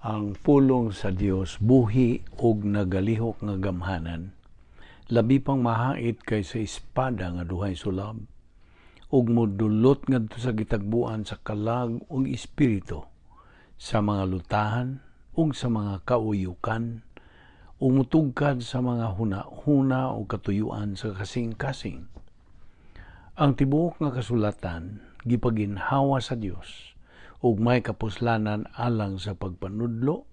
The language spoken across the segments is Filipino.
Ang pulong sa Dios buhi og nagalihok nga gamhanan, labi pang mahait kaysa espada nga duhay sulab, ug modulot ngadto sa gitagbuan sa kalag ug espiritu, sa mga lutahan ug sa mga kauyukan, ug mutugkad sa mga huna-huna ug katuyuan sa kasing-kasing. Ang tibuok nga kasulatan gipaginhawa sa Dios ug may kapuslanan alang sa pagpanudlo,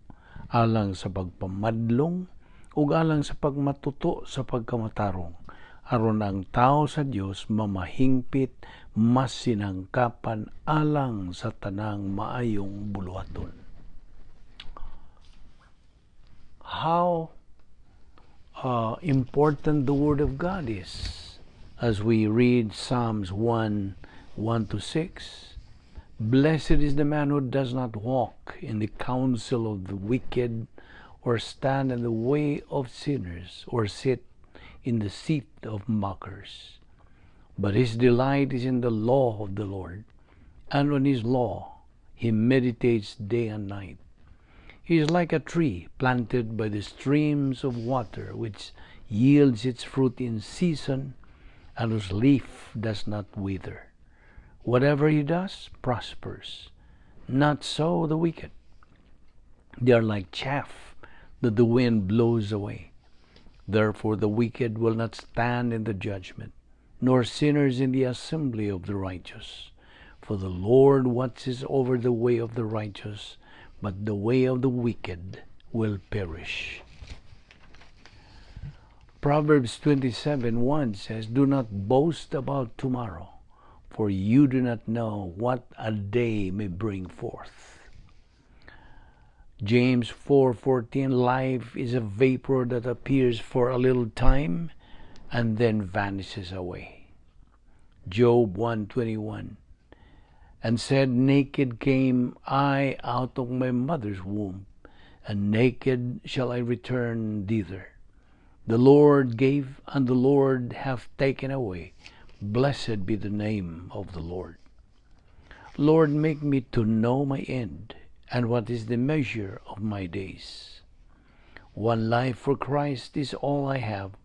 alang sa pagpamadlong, ug alang sa pagmatuto sa pagkamatarong, aron ang tao sa Dios mamahingpit mas sinangkapan alang sa tanang maayong buluhaton. How important the Word of God is. As we read Psalms 1:1-6, Blessed is the man who does not walk in the counsel of the wicked, or stand in the way of sinners, or sit in the seat of mockers. But his delight is in the law of the Lord, and on his law he meditates day and night. He is like a tree planted by the streams of water, which yields its fruit in season, and whose leaf does not wither. Whatever he does prospers. Not so the wicked. They are like chaff that the wind blows away. Therefore the wicked will not stand in the judgment, nor sinners in the assembly of the righteous. For the Lord watches over the way of the righteous, but the way of the wicked will perish. Proverbs 27:1 says, Do not boast about tomorrow, for you do not know what a day may bring forth. James 4:14, Life is a vapor that appears for a little time and then vanishes away. Job 1:21, and said, Naked came I out of my mother's womb, and naked shall I return thither. The Lord gave, and the Lord hath taken away. Blessed be the name of the Lord. Lord, make me to know my end, and what is the measure of my days. One life for Christ is all I have,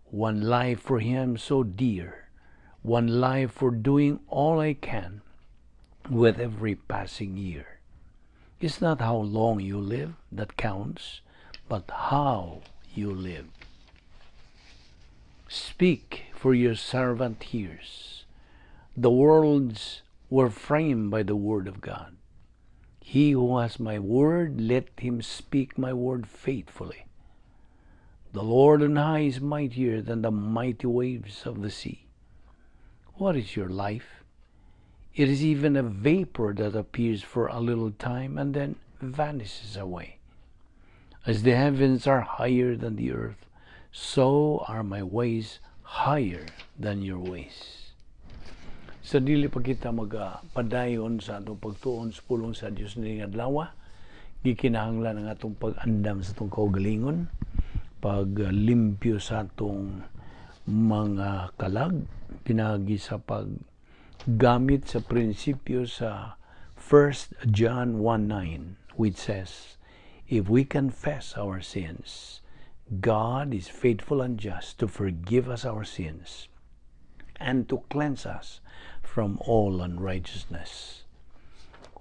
one life for Him so dear, one life for doing all I can with every passing year. It's not how long you live that counts, but how you live. Speak, for your servant hears. The worlds were framed by the word of God. He who has my word, let him speak my word faithfully. The Lord on high is mightier than the mighty waves of the sea. What is your life? It is even a vapor that appears for a little time and then vanishes away. As the heavens are higher than the earth, so are my ways higher than your ways. Sa dili pa kita magpadayon sa atong pagtuon sa pulong sa Dios ni adlaw, gikinahanglan ang atong pag-andam sa atong kaugalingon, paglimpyo sa atong mga kalag, pinagi sa paggamit sa prinsipyo sa 1 John 1:9, which says, If we confess our sins, God is faithful and just to forgive us our sins and to cleanse us from all unrighteousness.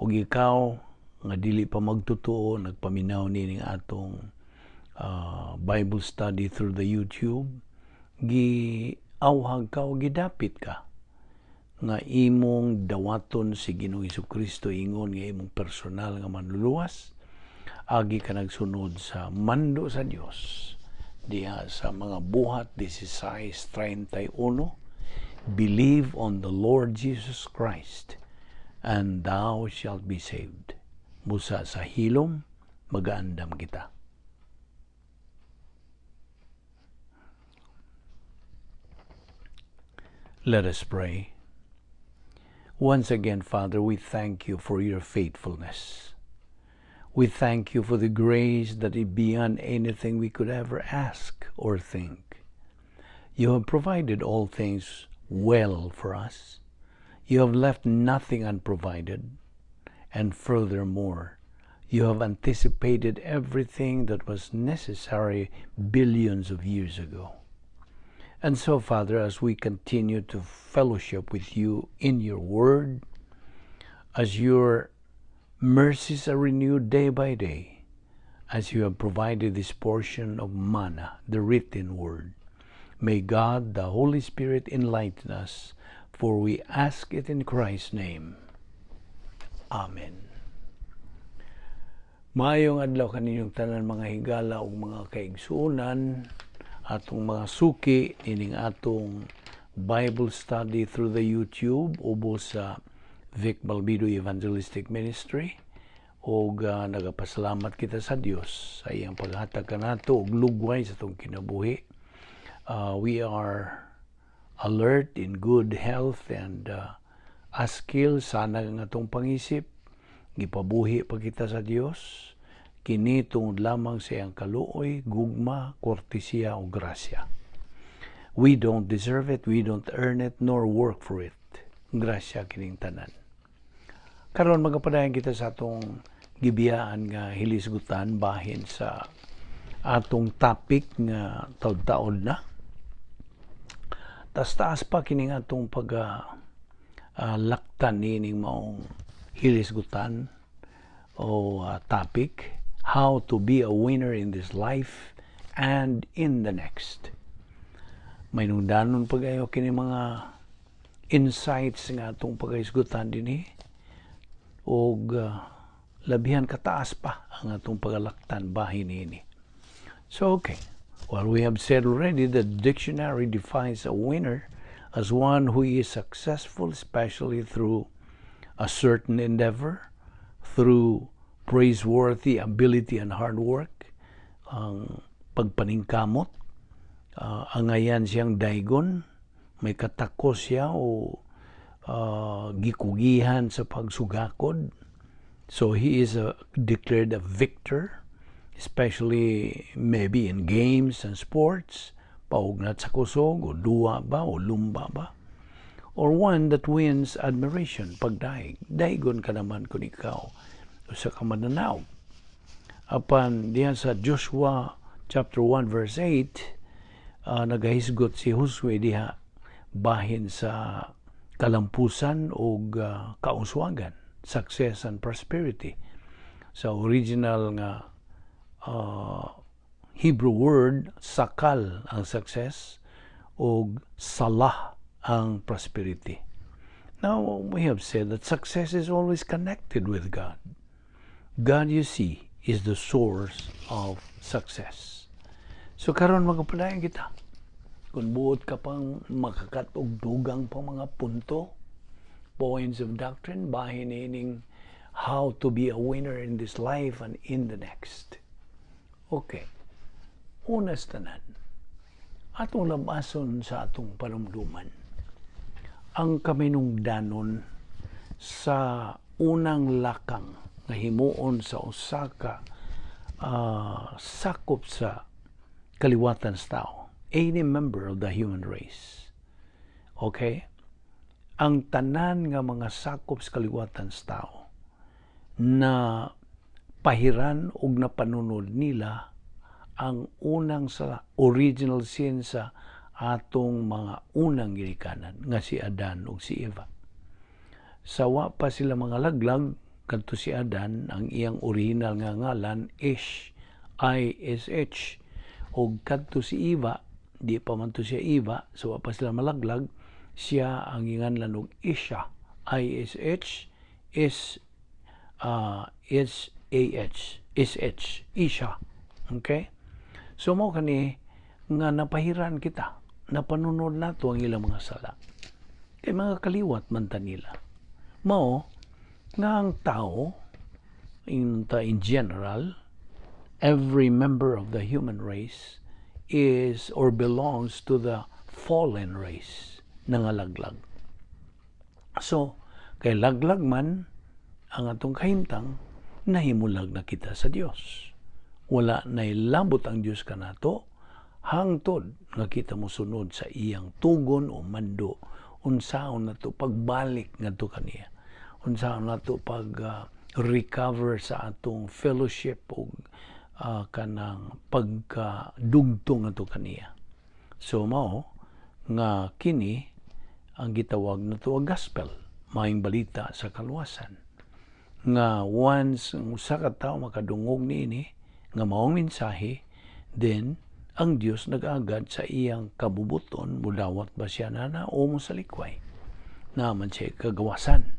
Ug ikaw nga dili pa magtutuo, nagpaminaw nining atong Bible study through the YouTube, giawhag ka o gidapit ka nga imong dawaton si Ginoong Jesucristo ingon nga imong personal nga manluluwas, agi ka nagsunod sa mando sa Dios diha sa mga buhat 16:31, Believe on the Lord Jesus Christ and thou shalt be saved. Musa sa hilom magaandam kita. Let us pray. Once again, Father, we thank you for your faithfulness. We thank you for the grace that is beyond anything we could ever ask or think. You have provided all things well for us. You have left nothing unprovided. And furthermore, You have anticipated everything that was necessary billions of years ago. And so, Father, as we continue to fellowship with you in your word, as your mercies are renewed day by day, as you have provided this portion of manna, the written word, may God, the Holy Spirit, enlighten us, for we ask it in Christ's name. Amen. Maayong adlaw kaninyong tanan mga higala o mga kaigsuonan, atong mga suki, ining atong Bible study through the YouTube, ubo sa Vic Balbido Evangelistic Ministry. O nagapasalamat kita sa Dios sa iyang paghatag kanato og lugway sa itong kinabuhi. We are alert, in good health, and askil sana nga itong pangisip. Gipabuhi pa kita sa Dios, kini tungod lamang sa iyang kaluoy, gugma, kortesya o grasya. We don't deserve it, we don't earn it, nor work for it. Grasya kining tanan. Karon magapadayon kita sa atong gibiyaan nga hilisgutan bahin sa atong topic nga taud-taod na. Taas pa kining atong laktan nining maong hilisgutan o topic, how to be a winner in this life and in the next. May nungdanon pagayo kini mga insights nga atong paghisgutan dinhi og labihan kataas pa ang atong pagalaktan bahin ini. So okay, well, we have said already that the dictionary defines a winner as one who is successful, especially through a certain endeavor, through praiseworthy ability and hard work, ang pagpaningkamot, angayan siyang daygon, may katakos siya o gikugihan sa pagsugakod. So he is declared a victor, especially maybe in games and sports, paugnat sa kusog, o duwa ba, o lumba ba, or one that wins admiration, pagdaig. Daigon ka naman kung ikaw sa kamananaw. Apan diyan sa Joshua chapter 1 verse 8, nagahisgot si Josue diha bahin sa kalampusan o kauswagan, success and prosperity. Sa original nga Hebrew word, sakal ang success o salah ang prosperity. Now, we have said that success is always connected with God. God, you see, is the source of success. So, karon magpadayon kita. Kung buot ka pang makakatog dugang pang mga punto, points of doctrine, bahin ining how to be a winner in this life and in the next. Okay. Unas tanan, atong labason sa atong panumduman ang kaminungdanon sa unang lakang nga himuon sa Osaka sakop sa kaliwatan sa tao, any member of the human race. Okay? Ang tanan nga mga sakop sa kaliwatan sa tao na pahiran og napanunod nila ang unang sa original sin sa atong mga unang ginikanan nga si Adan ug si Eva. Sawa pa sila mga laglag kadto si Adan, ang iyang original nga ngalan Ish, I-S-H, ug kadto si Eva, di pa man to siya Eva, sawa pa sila malaglag, siya ang nganlan og Isha, I-S-H, S-H, S-H, Isha. Okay? So mo kani nga napahiran kita, napanunod nato ang ilang mga sala. Kay mga kaliwat man ta nila. Mao nga ang tao in general, every member of the human race is or belongs to the fallen race nga laglag. So kay laglag man ang atong kahimtang, nahimulag na kita sa Dios. Wala na ilambot ang Dios kanato hangtod nga kita mosunod sa iyang tugon o mando, unsaon na to pagbalik ngadto kaniya, unsaon na to pag recover sa atong fellowship o kanang pagkadugtong ato kaniya. So mao nga kini ang gitawag nato og gospel, maayong balita sa kaluwasan. Nga once ang usa ka tawo makadungog niini nga maong mensahe, then ang Dios nag-agad sa iyang kabubuton, mudawat ba siya na o mo sa likway. Naman siya kagawasan.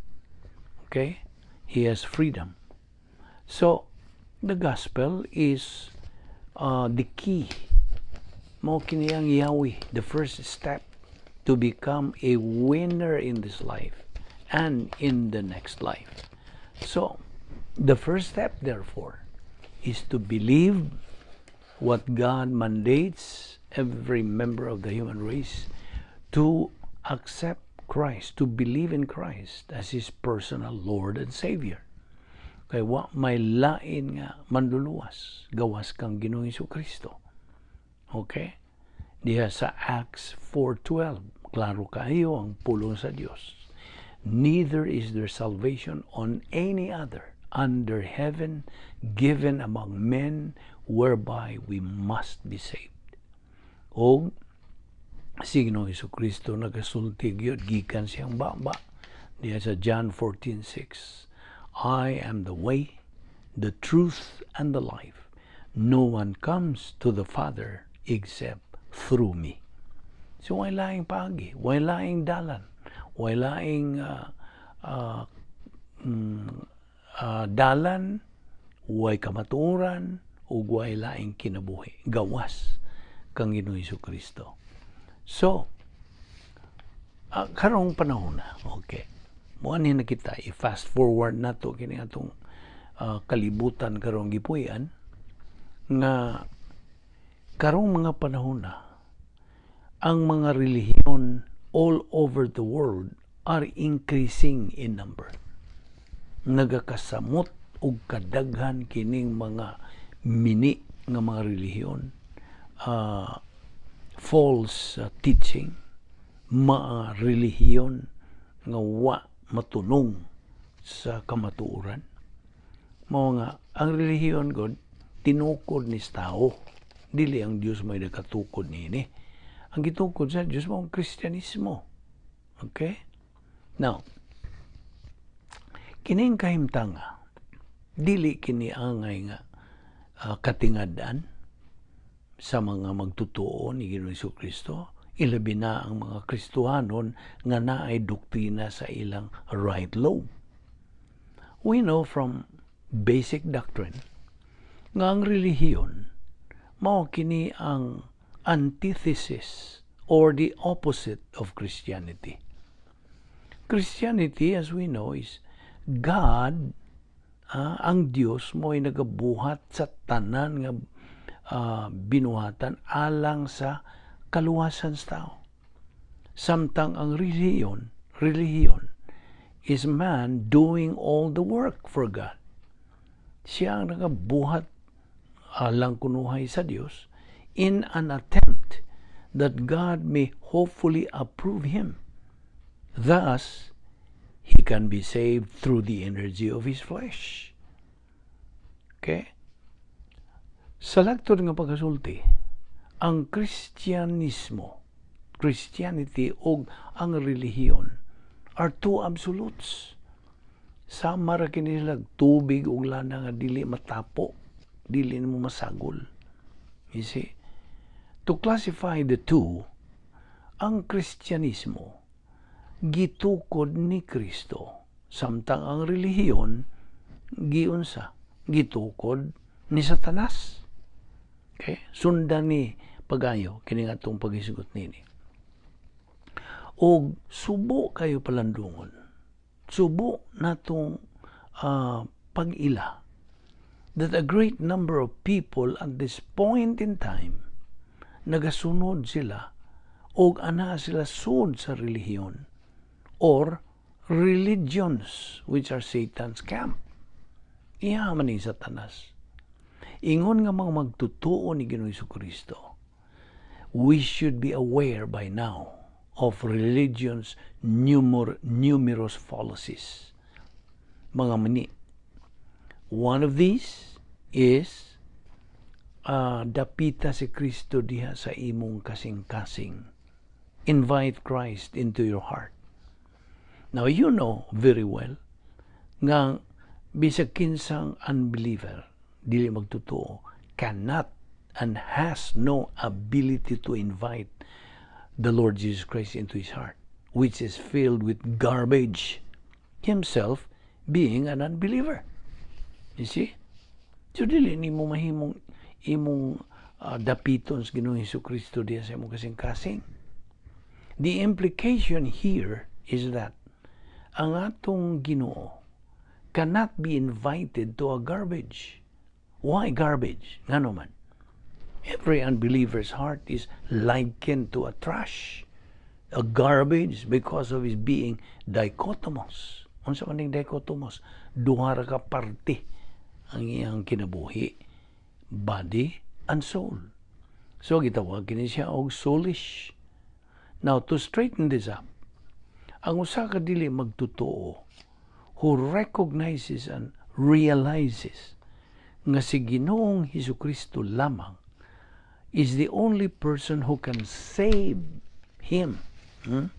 Okay? He has freedom. So, the gospel is the key. Mao kini ang Yahweh, the first step to become a winner in this life and in the next life. So, the first step, therefore, is to believe what God mandates every member of the human race to accept Christ, to believe in Christ as His personal Lord and Savior. Kaya may lain nga manluluwas, gawas kang Ginoong Jesucristo. Okay? Diha sa Acts 4:12, klaro kayo ang pulong sa Dios. Neither is there salvation on any other under heaven given among men whereby we must be saved. O si Ginoong Jesucristo nagasulti gyud gikan siyang baba diya sa John 14:6. I am the way, the truth, and the life. No one comes to the Father except through me. So way laing paagi, way laing dalan, way laing dalan, way kamatuoran, ug way laing kinabuhi. Gawas kang Ginoong Jesucristo. So, karong panahon na, okay, muanin na kita, i-fast forward na to, kini atong kalibutan karong gipuyan, nga karong mga panahon na, ang mga relihiyon all over the world are increasing in number. Nagakasamot og kadaghan kining mga mini nga mga relihiyon, false teaching, mga relihiyon nga wa matunong sa kamatuoran. Mao nga ang relihiyon gud tinukod ni tao, dili ang Dios may nakatukod niini. Ang gitukod sa Dios mao ang Kristyanismo. Okay? Now, kining kahimtanga dili kini angay nga katingadan sa mga magtutuo ni Ginoong Jesucristo, ilabi na ang mga Kristohanon nga naay doktrina sa ilang right lobe. We know from basic doctrine nga ang relihiyon mao kini ang antithesis or the opposite of Christianity. Christianity, as we know, is God, ang Dios mo'y nagabuhat sa tanan nga binuhatan alang sa kaluwasan sa tao. Samtang ang relihiyon is man doing all the work for God. Siya ang nagabuhat alang kunuhay sa Dios in an attempt that God may hopefully approve him. Thus, he can be saved through the energy of his flesh. Okay? Sa lagtod nga pagkasulti, ang Christianity o ang relihiyon are two absolutes. Sama ra kini sila tubig ug lana nga dili matapo, dili mo masagol. You see? To classify the two, ang Kristyanismo gitukod ni Kristo, samtang ang relihiyon giunsa gitukod ni Satanas. Okay? Sundan ni pagayo kini atong pagisugot nini. Og subo kayo palandungon. Subo natong pag-ila that a great number of people at this point in time nagasunod sila og ana sila sud sa relihiyon or religions which are Satan's camp. Iya man ni Satanas. Ingon nga mga magtutuo ni Ginoong Jesucristo, we should be aware by now of religion's numerous fallacies. Mga mani One of these is dapita si Kristo diha sa imong kasing-kasing. Invite Christ into your heart. Now, you know very well nga bisag kinsang unbeliever, dili magtotoo, cannot and has no ability to invite the Lord Jesus Christ into his heart, which is filled with garbage, himself being an unbeliever. You see? So, dili ni mo mahimong imong dapiton sa Ginoong Hesukristo diya sa imong kasing-kasing. The implication here is that ang atong Ginoo cannot be invited to a garbage. Why garbage? Nga naman. Every unbeliever's heart is likened to a trash. A garbage because of his being dichotomous. Unsa man ning dichotomous? Duha ra ka parte ang iyang kinabuhi, body and soul. So gitawag kini siya og soulish. Now, to straighten this up, ang usa ka dili magtotoo who recognizes and realizes nga si Ginoong Hesukristo lamang is the only person who can save him. Na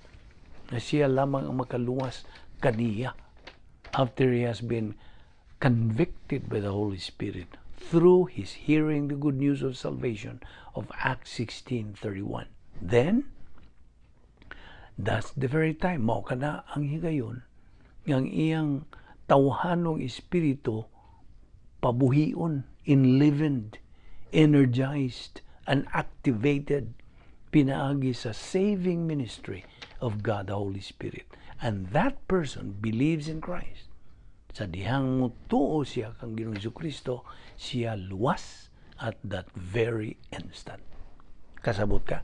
siya lamang ang makaluwas kaniya after he has been convicted by the Holy Spirit through his hearing the good news of salvation of Acts 16:31. Then, that's the very time, mao kana ang higayon, ang iyang tawhanong espiritu pabuhion, enlivened, energized, and activated, pinaagi sa saving ministry of God the Holy Spirit. And that person believes in Christ. Sa dihang mutuo siya kang Ginoong Hesukristo, siya luwas at that very instant. Kasabot ka?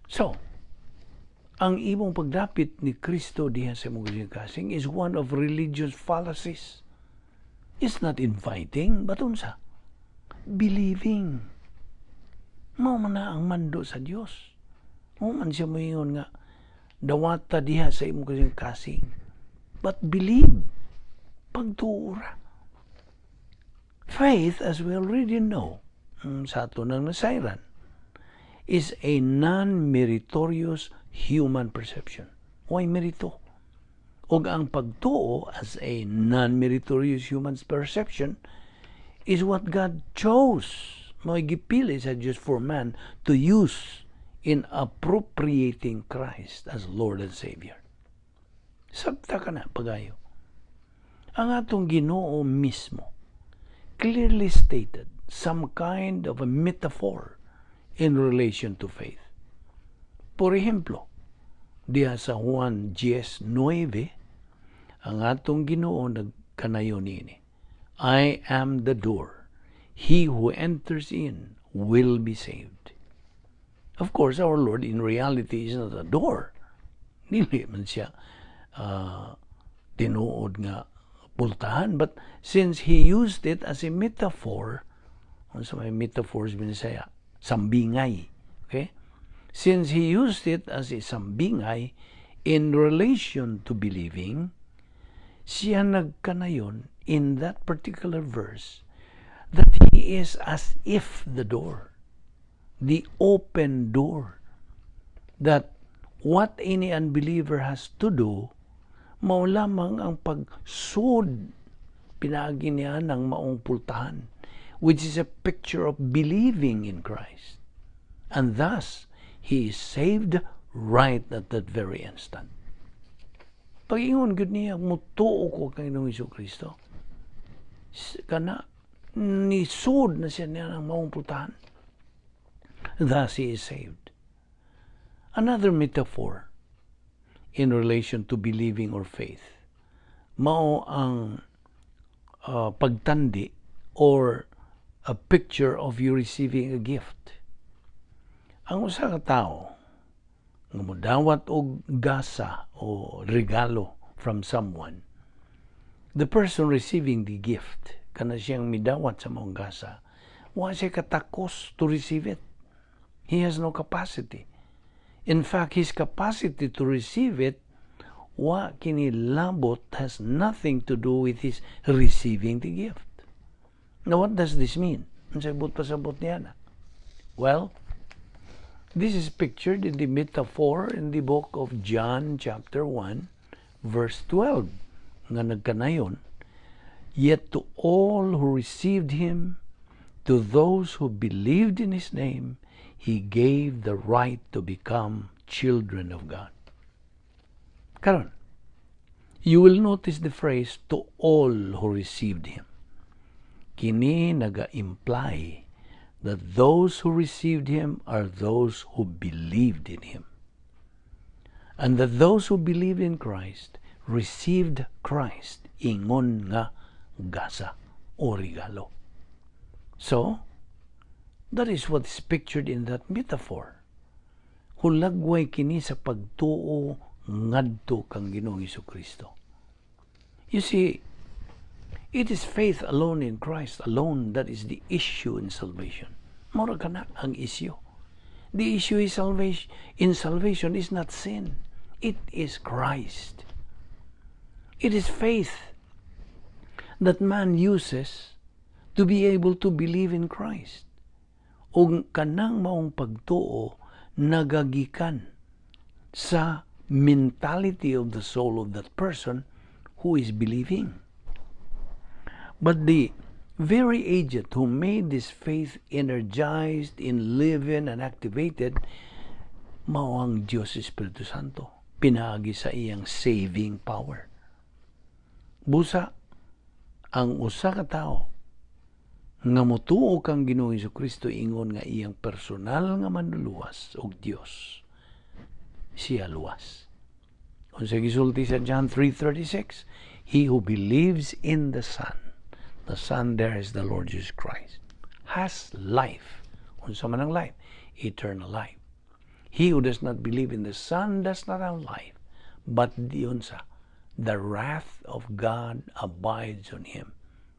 So, ang imong pagdapit ni Kristo diha sa imong kasing is one of religious fallacies. It's not inviting, but unsa? Believing. Mao man na ang mando sa Dios. Mao man siya moingon nga dawata diha sa imong kasing. But believe. Pagtuura. Faith, as we already know, sa ato ng nasayran, is a non-meritorious human perception. Why merito? O ang pagtuo as a non-meritorious human perception is what God chose. May gipili sa Diyos for man to use in appropriating Christ as Lord and Savior. Sabta ka na, pagayo. Ang atong Ginoo mismo clearly stated some kind of a metaphor in relation to faith. Por ejemplo, diha sa Juan 10:9, ang atong Ginoo nagkanayon niini, I am the door. He who enters in will be saved. Of course, our Lord in reality is not a door. Dili man siya tinuod nga pultahan, but since he used it as a metaphor, so may metaphors binisaya, sambingay, okay? Since he used it as a sambingay in relation to believing, siya nagkanayon in that particular verse that he is as if the door, the open door, that what any unbeliever has to do, mao lamang ang pagsud pinaagi niya ng maong pultahan, which is a picture of believing in Christ. And thus, he is saved right at that very instant. Pag-ingon gud niya, mutuo ko kay Ginoong Hesukristo, kana nisud na siya niya ng maong pultahan. Thus, he is saved. Another metaphor in relation to believing or faith, mao ang pagtandi or a picture of you receiving a gift. Ang usa ka tawo nga modawat og gasa o regalo from someone, the person receiving the gift, kana siyang midawat sa maong gasa, wa siya katakos to receive it. He has no capacity. In fact, his capacity to receive it wa kinilabot has nothing to do with his receiving the gift. Now, what does this mean? Ang sabot pasabot niya na. Well, this is pictured in the metaphor in the book of John chapter 1, verse 12. Nga nagkanayon, yet to all who received him, to those who believed in his name, he gave the right to become children of God. Karon, you will notice the phrase, to all who received him. Kini naga-imply that those who received him are those who believed in him. And that those who believed in Christ received Christ ingon nga gasa o regalo. So, that is what is pictured in that metaphor. Hulagway kini sa pagtuo ngadto kang Ginoong Hesukristo. You see, it is faith alone in Christ alone that is the issue in salvation. Mura ka na ang issue. The issue is salvation. In salvation is not sin. It is Christ. It is faith that man uses to be able to believe in Christ. O kanang maong pagtuo nagagikan sa mentality of the soul of that person who is believing. But the very agent who made this faith energized in living and activated, mao ang Diyos Espiritu Santo, pinaagi sa iyang saving power. Busa, ang usa ka tao nga motuo kang Ginoong Hesukristo ingon nga iyang personal nga manluluwas og Dios, siya luwas. Unsa gisulti sa John 3:36, he who believes in the Son there is the Lord Jesus Christ, has life. Unsa man ang life? Eternal life. He who does not believe in the Son does not have life, but the wrath of God abides on him.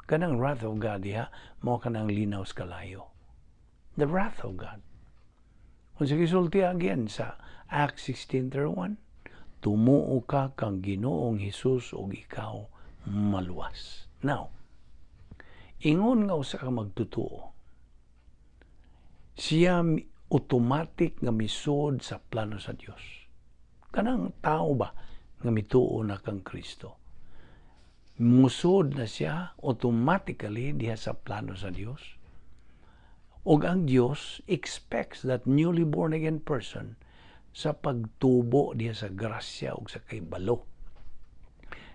Kanang wrath of God diha, mo kanang linaw sa kalayo. The wrath of God. Kung sa gisulti again sa Acts 16:31, tumuo ka kang Ginoong Hesus og ikaw maluwas. Now, ingon nga usa ka magtutuo, siya automatic nga misud sa plano sa Dios. Kanang tao ba nga mituo na kang Kristo? Musod na siya automatically diha sa plano sa Dios. Og ang Dios expects that newly born again person sa pagtubo diha sa grasya og sa kaybalo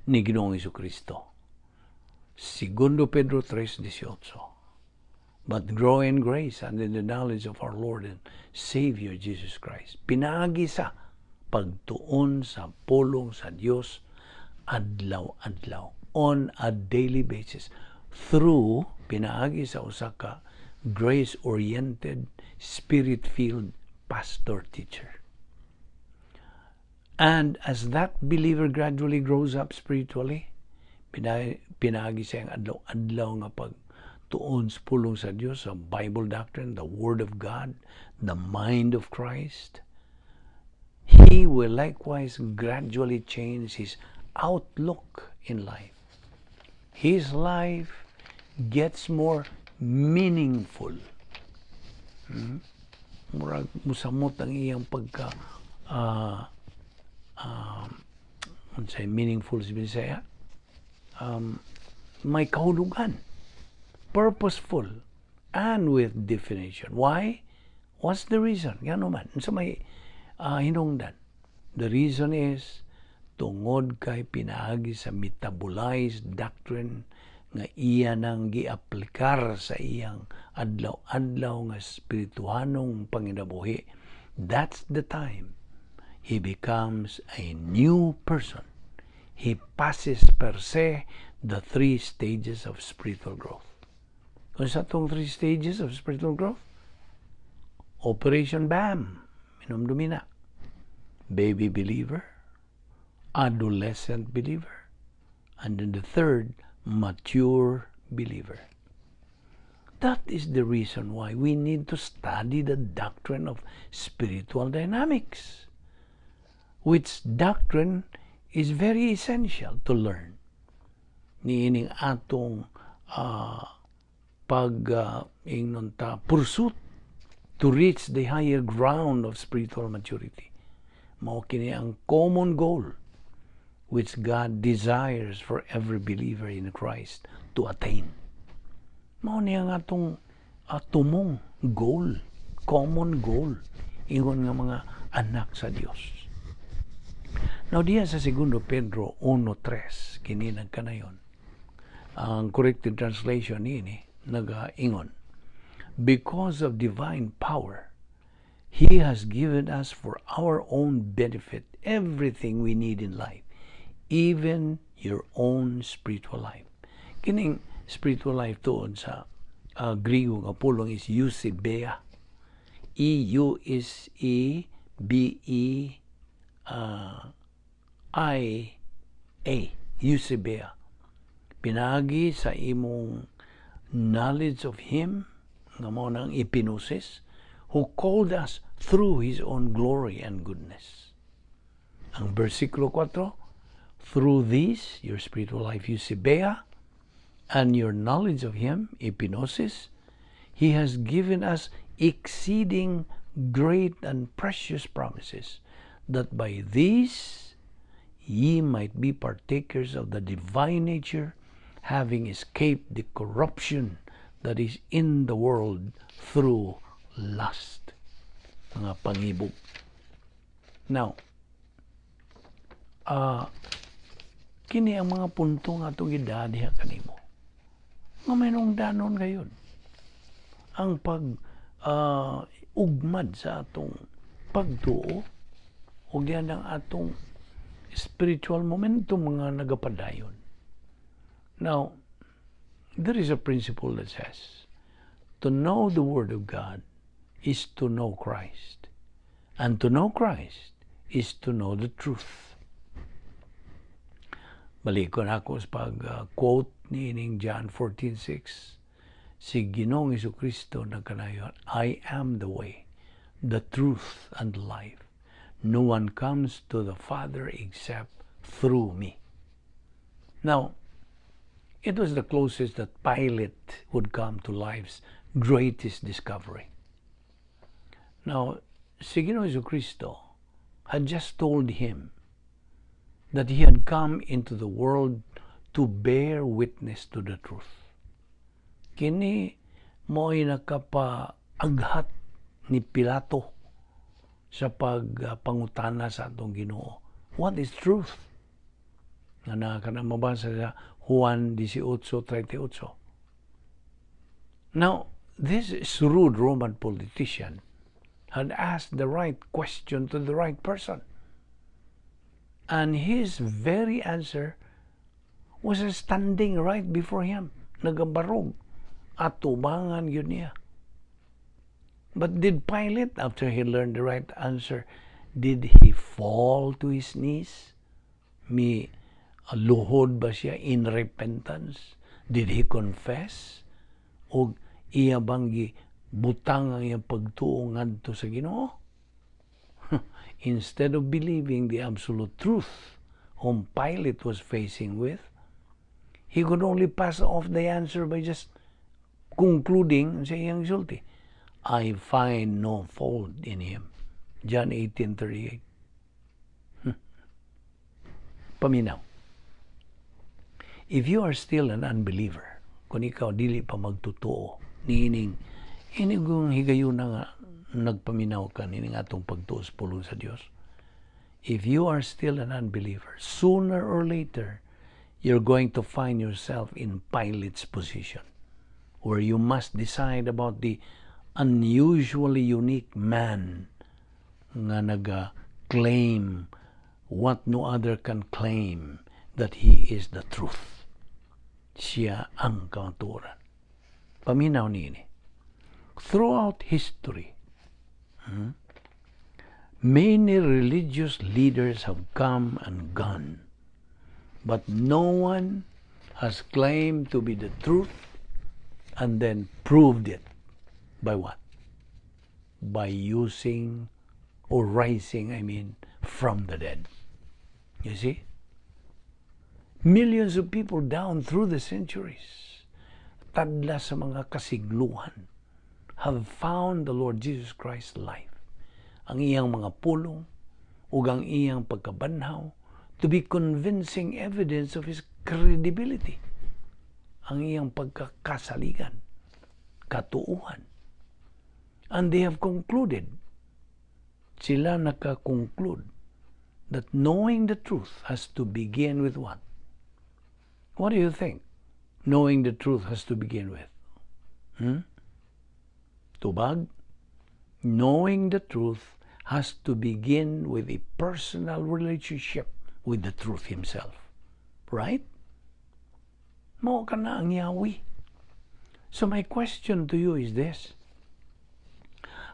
ni Ginoong Hesukristo. Segundo Pedro 3:18. But grow in grace and in the knowledge of our Lord and Savior Jesus Christ. Pinaagi sa pagtuon sa pulong sa Dios adlaw-adlaw, on a daily basis, through pinaagi sa usa ka grace-oriented, spirit-filled pastor-teacher. And as that believer gradually grows up spiritually, pinaagi sa adlaw-adlaw nga pagtuon sa pulong sa Dios, sa Bible doctrine, the Word of God, the mind of Christ, he will likewise gradually change his outlook in life. His life gets more meaningful. Murag musamot ang iyang pagka meaningful sa Bisaya. May kahulugan, purposeful, and with definition. Why? What's the reason? Yan naman. Sa may hinungdan. The reason is tungod kay pinaagi sa metabolized doctrine nga iya nang giaplikar sa iyang adlaw-adlaw nga spirituhanong panginabuhi. That's the time he becomes a new person. He passes per se the 3 stages of spiritual growth. Kung sa itong 3 stages of spiritual growth, Operation BAM, minumdumi na. Baby believer, adolescent believer, and then the third, mature believer. That is the reason why we need to study the doctrine of spiritual dynamics, which doctrine is very essential to learn. Niining atong pursuit to reach the higher ground of spiritual maturity. Mao kini ang common goal which God desires for every believer in Christ to attain. Mao niya nga atong tumong goal, common goal, ingon nga mga anak sa Dios. Now diya sa 2 Pedro 1:3 kini nagkanayon. Ang corrected translation niini nagaingon, because of divine power, He has given us for our own benefit everything we need in life, even your own spiritual life. Kining spiritual life tuon sa Griego nga pulong is eusebia. E-U-S-E-B-E-I-A. Eusebia. Pinagi sa imong knowledge of Him, nga mo nang ipinosis, who called us through His own glory and goodness. Ang versikulo 4, through this, your spiritual life, eusebia, and your knowledge of Him, epinosis, He has given us exceeding great and precious promises, that by these ye might be partakers of the divine nature, having escaped the corruption that is in the world through lust. Mga pangibog. Now, kini ang mga punto nga itong idadiha kanimo. Nga mayroong danon gayon. Ang ugmad sa atong pagtuo o yan ang atong spiritual momentum mga nagapadayon. Now, there is a principle that says, to know the Word of God is to know Christ. And to know Christ is to know the truth. Balikon ako sa pag-quote ni John 14:6. Si Ginoong Jesucristo nagkanayon, I am the way, the truth, and the life. No one comes to the Father except through me. Now, it was the closest that Pilate would come to life's greatest discovery. Now, si Ginoong Jesucristo had just told him that he had come into the world to bear witness to the truth. Kini mo'y nakapaaghat ni Pilato sa pagpangutana sa atong Ginoo. What is truth? Nga nakakana mabasa sa Juan 18:38. Now, this shrewd Roman politician had asked the right question to the right person. And his very answer was standing right before him. Nagabarog. At tubangan yun niya. But did Pilate, after he learned the right answer, did he fall to his knees? Luhod ba siya in repentance? Did he confess? O iya bang butang ang iyang pagtuo ngadto sa Ginoo? Instead of believing the absolute truth whom Pilate was facing with, he could only pass off the answer by just concluding sa iyang sulti, I find no fault in him. John 18:38. Paminaw. If you are still an unbeliever, kung ikaw dili pa magtutuo, niining inigong higayon na nga nagpaminaw ka nining atong pagtuo sa pulong sa Dios. If you are still an unbeliever, sooner or later, you're going to find yourself in Pilate's position, where you must decide about the unusually unique man nga naga-claim what no other can claim, that he is the truth. Siya ang kamatuoran. Paminaw niini. Throughout history, many religious leaders have come and gone, but no one has claimed to be the truth and then proved it. By what? By using or rising, from the dead. You see? Millions of people down through the centuries, tadla sa mga kasigluhan, have found the Lord Jesus Christ's life, ang iyang mga pulong, ug ang iyang pagkabanhaw, to be convincing evidence of His credibility, ang iyang pagkakasaligan, katuuhan. And they have concluded, sila nakakonclude, that knowing the truth has to begin with what? What do you think knowing the truth has to begin with? Tubag? Knowing the truth has to begin with a personal relationship with the truth Himself. Right? Mao ka na ang Yahweh. So my question to you is this.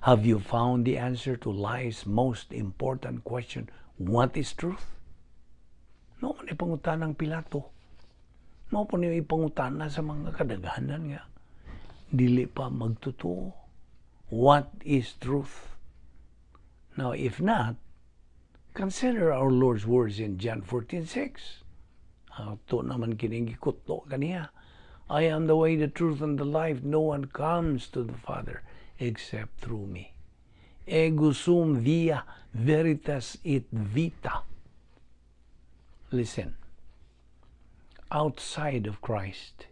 Have you found the answer to life's most important question? What is truth? No, ni pangutan ng Pilato. No, po niyo ipangutana sa mga kadaghanan nga. Dili pa magtotoo. What is truth? Now, if not, consider our Lord's words in John 14:6. Ito naman kinigikutlo kaniya. I am the way, the truth, and the life. No one comes to the Father except through me. Ego sum via veritas et vita. Listen. Outside of Christ,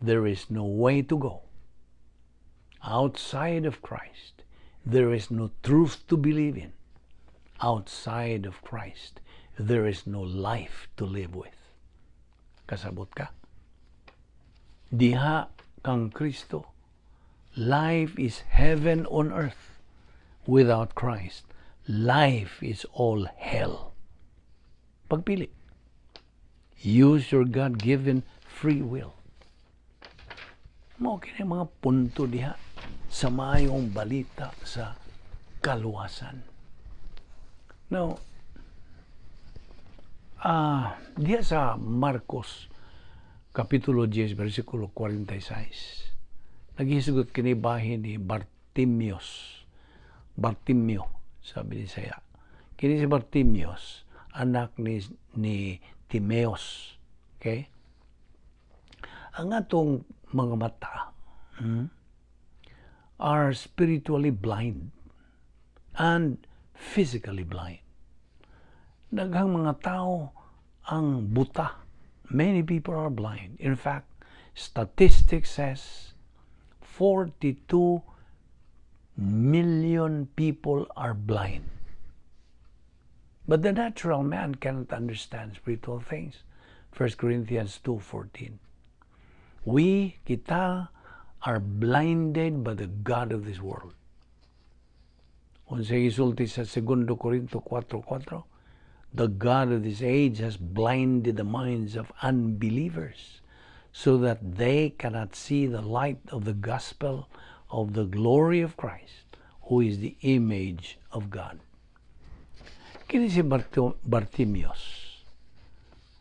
there is no way to go. Outside of Christ, there is no truth to believe in. Outside of Christ, there is no life to live with. Kasabot ka? Diha kang Kristo, life is heaven on earth. Without Christ, life is all hell. Pagpili. Use your God-given free will. Mo kini mga punto diha sa maayong balita sa kaluwasan. Now, diha sa Marcos Kapitulo 10, versikulo 46, naghisugot kini bahin ni Bartimeo, sabi ni Saya. Kini si Bartimeos, anak ni Timeos. Okay? Ang atong mga mata are spiritually blind and physically blind. Daghang mga tao ang buta. Many people are blind. In fact, statistics says 42 million people are blind. But the natural man cannot understand spiritual things. 1 Corinthians 2:14. Kita are blinded by the God of this world. Unsay gisulti sa 2 Corinto 4:4, the God of this age has blinded the minds of unbelievers so that they cannot see the light of the gospel of the glory of Christ, who is the image of God. Kini si Bartimeos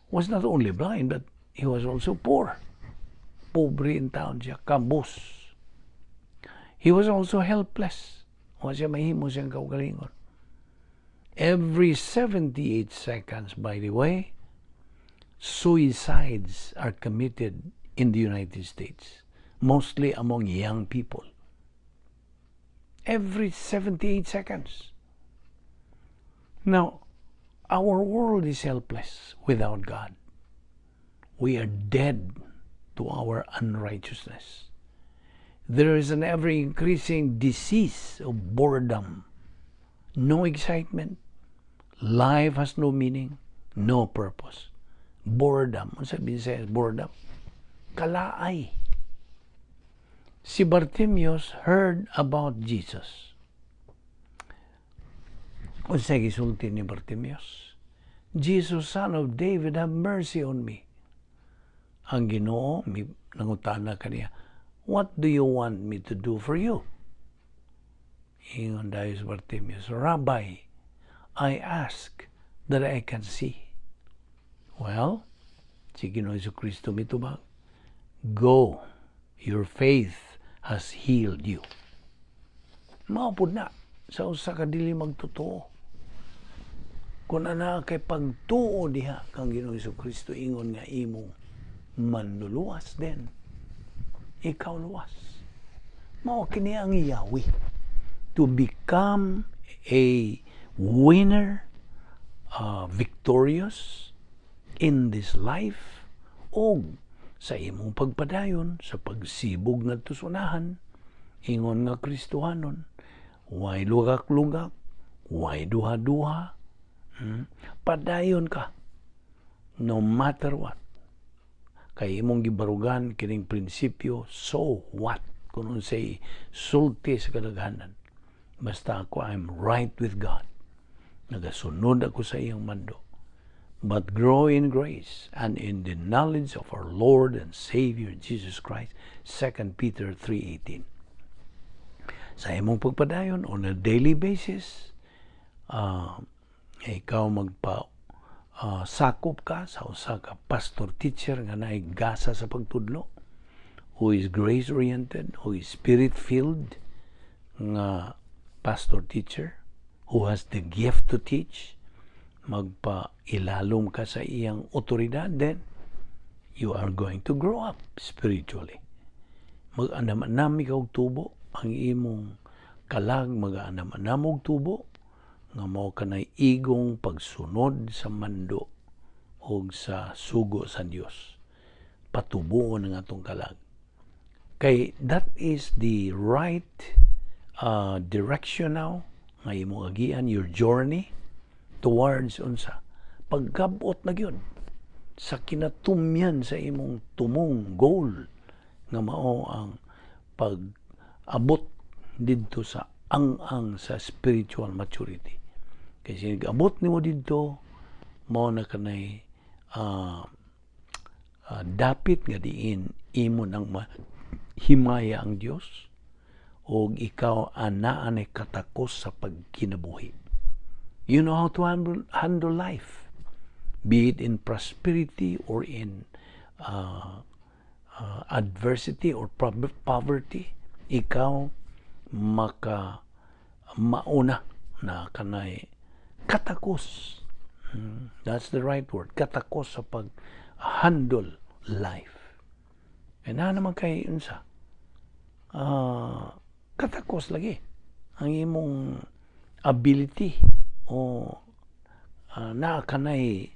was not only blind, but he was also poor. Pobre in town siya, kabus. He was also helpless. Wa siya mahimo siyang kaugalingon. Every 78 seconds, by the way, suicides are committed in the United States, mostly among young people. Every 78 seconds. Now, our world is helpless without God. We are dead to our unrighteousness. There is an ever-increasing disease of boredom. No excitement. Life has no meaning, no purpose. Boredom. Ano sabihin sa boredom? Kalaay. Si Bartimeos heard about Jesus. Unsay gisulti ni Bartimeos? Jesus, Son of David, have mercy on me. Ang Ginoo nangutana kaniya, what do you want me to do for you? Ingon dayon si Bartimeos, Rabbi, I ask that I can see. Well, si Ginoo Jesucristo mitubag, go, your faith has healed you. Maupod na, sa usa ka dili magtotoo. Kung ana kay pagtuo diha kang Ginoong Kristo ingon nga imong manluluwas din, ikaw luwas. Mao kini ang iyawi. To become a winner, victorious in this life, o sa imong pagpadayon sa pagsibog ngadto sa unahan, ingon nga Kristohanon, way lugak-lugak, way duha-duha, padayon ka no matter what. Kay imong gibarugan kining prinsipyo, so what kung unsay sulti sa kadaghanan, basta ako I'm right with God, nagasunod ako sa iyang mando, but grow in grace and in the knowledge of our Lord and Savior Jesus Christ. 2 Peter 3:18. Sa imong pagpadayon on a daily basis, ikaw sakop ka sa usa ka pastor teacher nga naay gasa sa pagtudlo, who is grace-oriented, who is spirit-filled nga pastor teacher, who has the gift to teach, magpailalom ka sa iyang otoridad, then you are going to grow up spiritually. Mag-anam-anam ikaw tubo, ang imong kalag mag-anam-anam og tubo, nga mao kanay igong pagsunod sa mando o sa sugo sa Dios. Patubuon ang atong kalag. Kay that is the right direction now nga imong agian your journey towards unsa pagkabot na gyud sa kinatumyan sa imong tumong goal nga mao ang pag-abot didto sa ang sa spiritual maturity. Kasi abot nimo didto, mao na kanay dapit nga diin imo nang himaya ang Dios, o ikaw anaan ay katakos sa pagkinabuhi. You know how to handle life, be it in prosperity or in adversity or poverty. Ikaw mauna na kanay katakos. That's the right word. Katakos sa pag-handle life. E na naman kay unsa? Katakos lagi ang imong ability o na kanay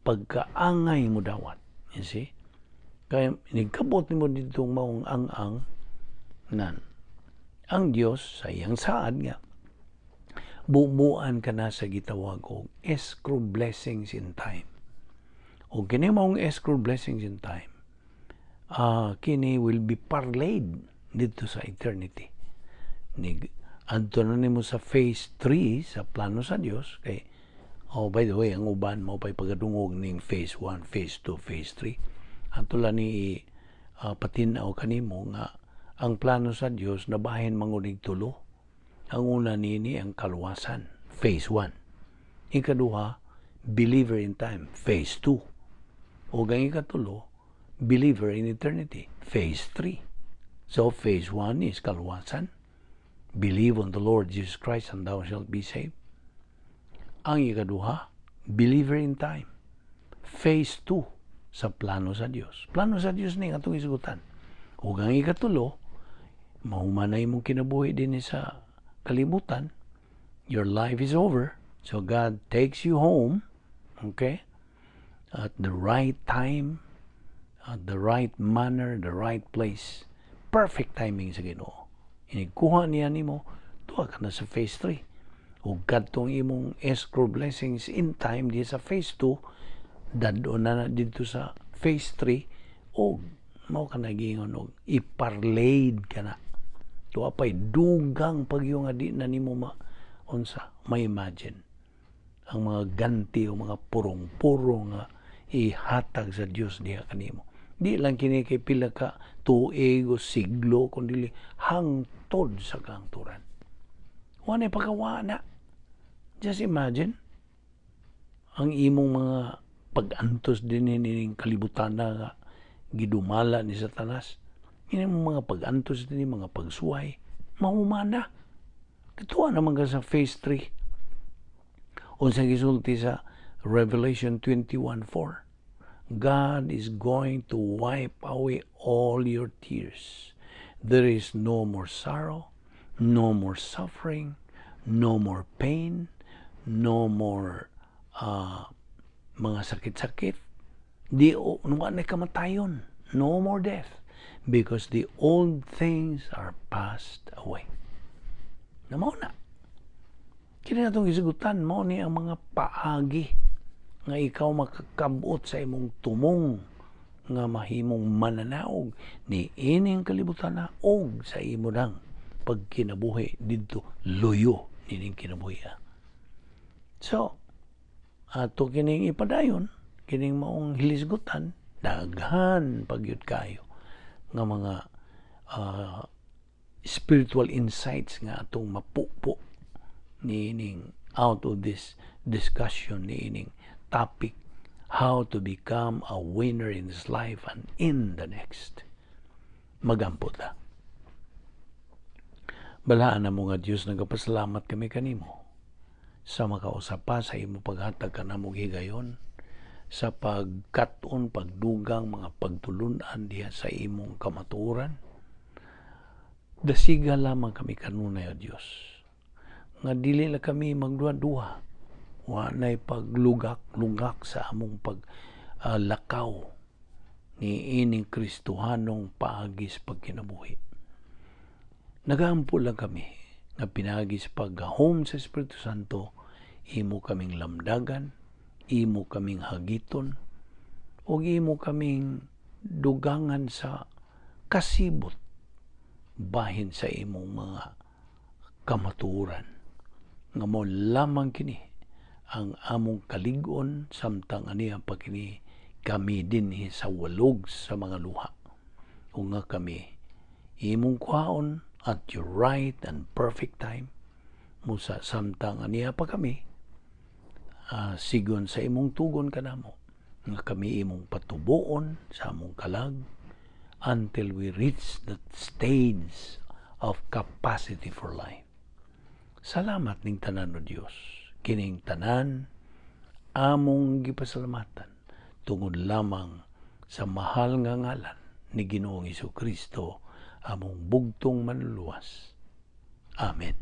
pagkaangay mo dawat. You see? Kaya nigkabot nimo dito maong ang nan. Ang Dios sa iyang saad nga bubuan ka na sa gitawag og escrow blessings in time. O kini maong escrow blessings in time, kini will be parlayed dito sa eternity. Adto na nimo sa phase 3 sa plano sa Dios. Kay by the way, ang uban mo pa'y pagadungog ning phase 1, phase 2, phase 3. Adto lang ni patinaw kanimo nga ang plano sa Dios nabahin mangunig tulo. Ang una nini ang kaluwasan, phase 1. Ikaduha, believer in time, phase 2. O ang ikatulo, believer in eternity, phase 3. So phase 1 is kaluwasan, believe on the Lord Jesus Christ and thou shalt be saved. Ang ikaduha, believer in time, phase 2 sa plano sa Dios. Plano sa Dios ni atong isgutan. O ang ikatulo, mahumanay mong kinabuhi din sa kalibutan. Your life is over, so God takes you home, okay, at the right time, at the right manner, the right place. Perfect timing sa Ginoo. Inikuha niya nimo, tuwa ka na sa phase 3. O kadtong imong escrow blessings in time di sa phase 2, dadto na dito sa phase 3, o mao ka nagingon og iparlayed ka na. Tuwa pa'y dugang pagyo nga di na nimo ma-imagine. Ang mga ganti o mga purong-purong nga ihatag sa Dios diha kanimo. Di lang kini kay pila ka tuig o siglo, kundi hangtod sa kahangturan. Wala pagkawana. Just imagine, ang imong mga pag-antos din ning kalibutan na gidumala ni Satanas. Ini mga pag-antos din, mga pagsuway, mahumana. Katuwa naman ka sa phase 3. O Unsang gisulti sa Revelation 21:4. God is going to wipe away all your tears. There is no more sorrow, no more suffering, no more pain, no more mga sakit-sakit. Wala na kamatayon. No more death. Because the old things are passed away. Na mao na. Kini natong isugutan mo ni ang mga paagi nga ikaw makakabot sa imong tumong nga mahimong mananaog ni ining kalibutan na og sa imo nang pagkinabuhi didto luyo nining kinabuhi. So, ato kining ipadayon, kining maong hilisgutan, daghan pagyud kayo nga mga spiritual insights nga atong mapupo niining out of this discussion, niining topic, how to become a winner in this life and in the next. Magampot ta. Balaan na mo nga Diyos, nagapasalamat kami kanimo sa makausap pa sa imo paghatag ka na mong higayon, sa pagkaton, pagdugang, mga pagtulunan diha sa imong kamaturan. Dasiga lamang kami kanunay, O Diyos, nga dili na kami magduha-duha, wanay paglugak-lugak sa among paglakaw ni ining Kristohanong paagis pagkinabuhi. Nagaampo lang kami nga pinagis paggahom sa Espiritu Santo, imo kaming lamdagan, imo kaming hagiton, o imo kaming dugangan sa kasibot bahin sa imong mga kamaturan. Nga mo lamang kini ang among kalig-on samtang aniya pa kini kami dinhi sa walog sa mga luha. O nga kami imong kuhaon at your right and perfect time mo sa samtang aniya pa kami sigon sa imong tugon kanamo nga kami imong patubuon sa among kalag until we reach that stage of capacity for life. Salamat ning tanan, o Dios. Kining tanan among gipasalamatan tungod lamang sa mahal nga ngalan ni Ginoong Hesukristo, among bugtong manluwas. Amen.